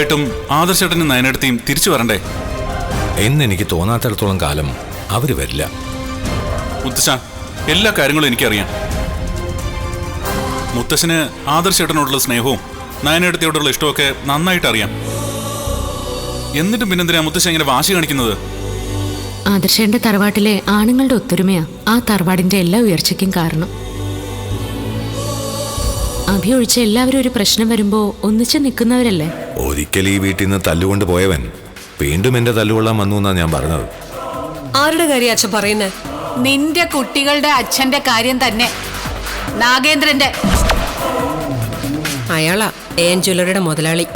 ഉറപ്പായിട്ടും ആദർശേട്ടനും നയനടുത്തേയും തിരിച്ചു വരണ്ടേ? എന്നെനിക്ക് തോന്നാത്തിടത്തോളം കാലം അവര് വരില്ല. മുത്തശ്ശ, എല്ലാ കാര്യങ്ങളും എനിക്കറിയാം. മുത്തശ്ശന് ആദർശേട്ടനോടുള്ള സ്നേഹവും നയനടുത്തിയോടുള്ള ഇഷ്ടമൊക്കെ നന്നായിട്ട് അറിയാം. എന്നിട്ടും പിന്നെന്തിനാ മുത്തശ്ശ ഇങ്ങനെ വാശി കാണിക്കുന്നത്? ആദർശേന്റെ തറവാട്ടിലെ ആണുങ്ങളുടെ ഒത്തൊരുമയാ ആ തറവാടിന്റെ എല്ലാ ഉയർച്ചയ്ക്കും കാരണം. അഭിയൊഴിച്ച എല്ലാവരും ഒരു പ്രശ്നം വരുമ്പോ ഒന്നിച്ച് നിൽക്കുന്നവരല്ലേ. ഒരിക്കൽ ഈ വീട്ടിൽ നിന്ന് തല്ലുകൊണ്ട് പോയവൻ വീണ്ടും എന്റെ തല്ലുകൊള്ളാൻ വന്നു എന്നാ ഞാൻ പറഞ്ഞത്. ആരുടെ കാര്യം അച്ഛൻ പറയുന്നേ? നിന്റെ കുട്ടികളുടെ അച്ഛന്റെ കാര്യം തന്നെ, നാഗേന്ദ്രന്റെ. അയാളാ AN ജ്വല്ലറിയുടെ മുതലാളി.